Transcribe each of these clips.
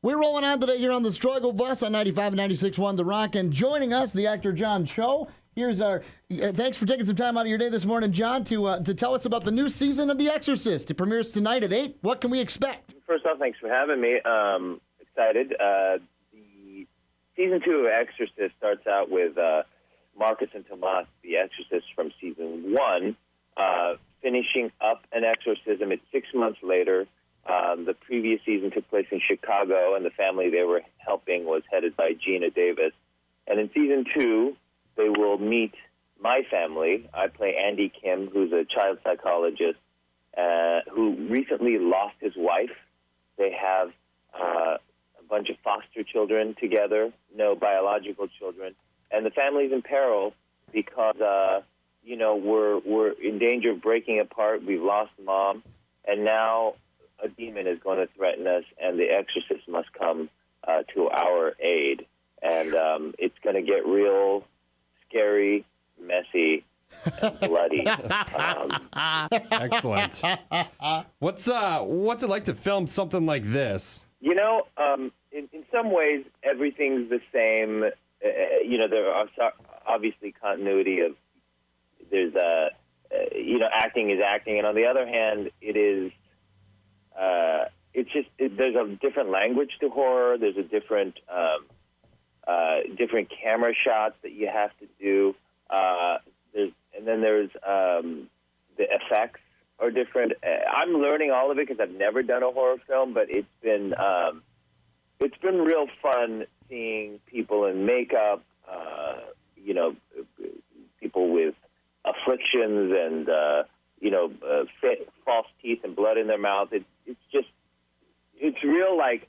We're rolling on today here on the Struggle Bus on 95 and 96.1 The Rock, and joining us, the actor John Cho. Here's our. Thanks for taking some time out of your day this morning, John, to tell us about the new season of The Exorcist. It premieres tonight at 8. What can we expect? First off, thanks for having me. Excited. The season 2 of Exorcist starts out with Marcus and Tomas, the exorcists from season 1, finishing up an exorcism. It's 6 months later. The previous season took place in Chicago, and the family they were helping was headed by Gina Davis. And in season 2, they will meet my family. I play Andy Kim, who's a child psychologist who recently lost his wife. They have a bunch of foster children together, no biological children. And the family's in peril because, we're in danger of breaking apart. We've lost Mom, and now a demon is going to threaten us, and the exorcist must come to our aid. And it's going to get real scary, messy, and bloody. Excellent. What's it like to film something like this? In some ways, everything's the same. There are obviously continuity of there's acting is acting, and on the other hand, it is. There's a different language to horror. There's a different camera shots that you have to do. There's the effects are different. I'm learning all of it because I've never done a horror film, but it's been real fun seeing people in makeup, people with afflictions and false teeth and blood in their mouth. It's real. Like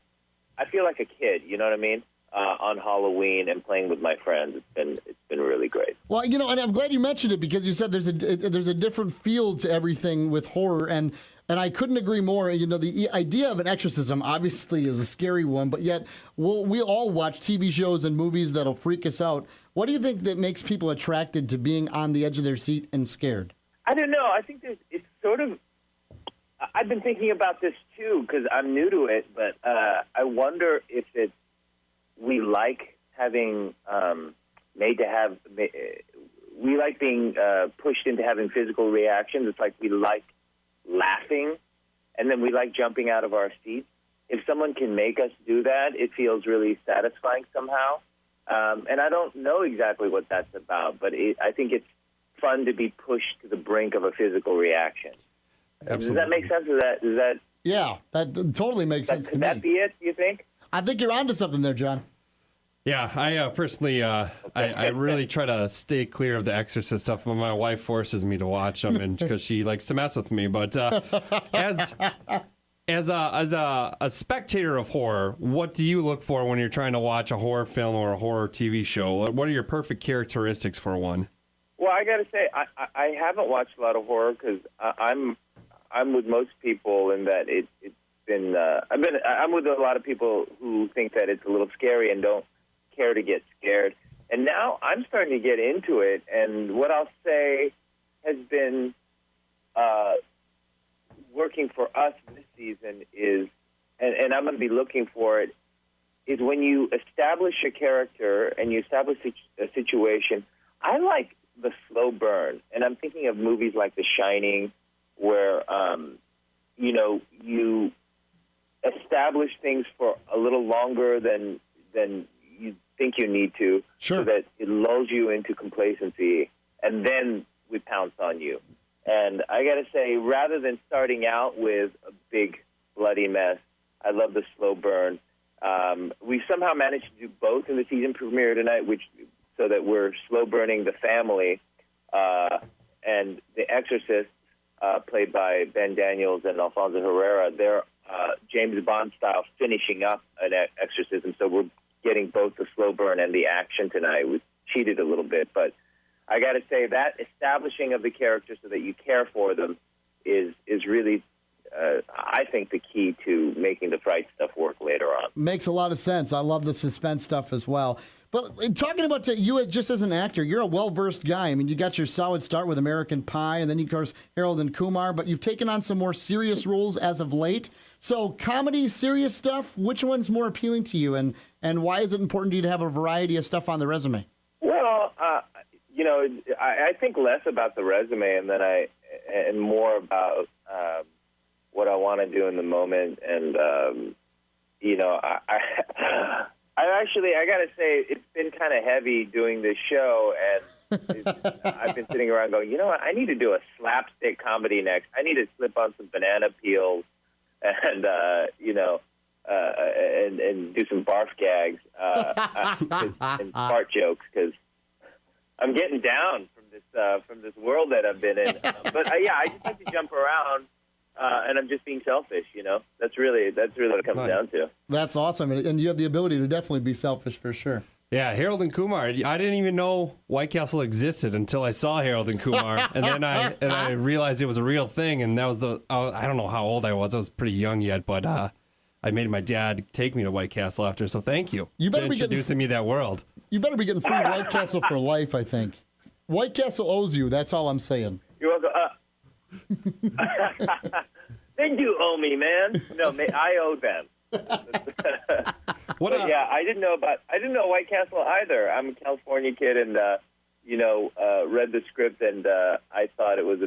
I feel like a kid. You know what I mean? On Halloween and playing with my friends. It's been really great. Well, and I'm glad you mentioned it because you said there's a different feel to everything with horror, and I couldn't agree more. The idea of an exorcism obviously is a scary one, but yet we all watch TV shows and movies that'll freak us out. What do you think that makes people attracted to being on the edge of their seat and scared? I don't know. I think it's sort of. I've been thinking about this too because I'm new to it, but I wonder if it's. We like having we like being pushed into having physical reactions. It's like we like laughing, and then we like jumping out of our seats. If someone can make us do that, it feels really satisfying somehow. And I don't know exactly what that's about, but I think it's fun to be pushed to the brink of a physical reaction. Absolutely. Does that make sense? Is that? Yeah, that totally makes sense to me. Could that be it, you think? I think you're onto something there, John. Yeah, I personally, I really try to stay clear of the Exorcist stuff, but my wife forces me to watch them, and because she likes to mess with me. But as a spectator of horror, what do you look for when you're trying to watch a horror film or a horror TV show? What are your perfect characteristics for one? Well, I got to say, I haven't watched a lot of horror because I'm with most people in that it's been. I'm with a lot of people who think that it's a little scary and don't care to get scared. And now I'm starting to get into it. And what I'll say has been working for us this season is, and I'm going to be looking for it, is when you establish a character and you establish a situation. I like the slow burn, and I'm thinking of movies like The Shining, where you establish things for a little longer than you think you need to, sure, so that it lulls you into complacency, and then we pounce on you. And I got to say, rather than starting out with a big bloody mess, I love the slow burn. We somehow managed to do both in the season premiere tonight, so that we're slow burning the family, and the Exorcist, played by Ben Daniels and Alfonso Herrera. They're James Bond style finishing up an exorcism, so we're getting both the slow burn and the action tonight. We cheated a little bit, but I got to say that establishing of the characters so that you care for them is really, I think, the key to making the fright stuff work later on. Makes a lot of sense. I love the suspense stuff as well. But talking about you just as an actor, you're a well-versed guy. I mean, you got your solid start with American Pie, and then, of course, Harold and Kumar, but you've taken on some more serious roles as of late. So comedy, serious stuff, which one's more appealing to you, and why is it important to you to have a variety of stuff on the resume? Well, I think less about the resume and more about what I want to do in the moment. And, I got to say, it's been kind of heavy doing this show, and I've been sitting around going, you know what, I need to do a slapstick comedy next. I need to slip on some banana peels and, and do some barf gags and fart jokes, because I'm getting down from this world that I've been in. I just like to jump around, and I'm just being selfish. That's really what it comes down to. That's awesome, and you have the ability to definitely be selfish for sure. Yeah, Harold and Kumar. I didn't even know White Castle existed until I saw Harold and Kumar, and then I realized it was a real thing. And that was I don't know how old I was. I was pretty young yet, but I made my dad take me to White Castle after. So thank you. You better be introducing me to that world. You better be getting free White Castle for life, I think. White Castle owes you. That's all I'm saying. You're welcome. They do owe me, man. No, I owe them. I didn't know White Castle either. I'm a California kid, and read the script, and I thought it was a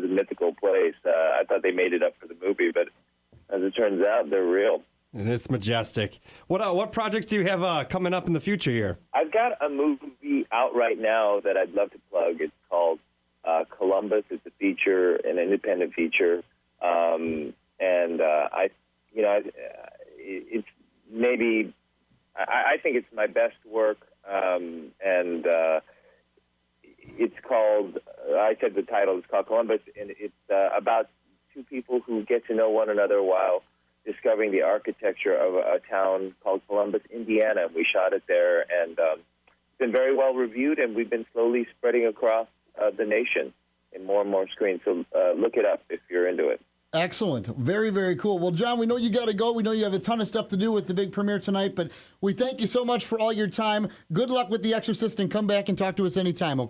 mythical place. I thought they made it up for the movie, but as it turns out, they're real. And it's majestic. What projects do you have coming up in the future here? I've got a movie out right now that I'd love to plug. It's called Columbus. It's a feature, an independent feature, it's maybe I think it's my best work, and it's called. I said the title is called Columbus, and it's about two people who get to know one another while discovering the architecture of a town called Columbus, Indiana. We shot it there, and it's been very well reviewed, and we've been slowly spreading across the nation in more and more screens. So look it up if you're into it. Excellent. Very, very cool. Well, John, we know you got to go. We know you have a ton of stuff to do with the big premiere tonight, but we thank you so much for all your time. Good luck with The Exorcist, and come back and talk to us anytime, okay?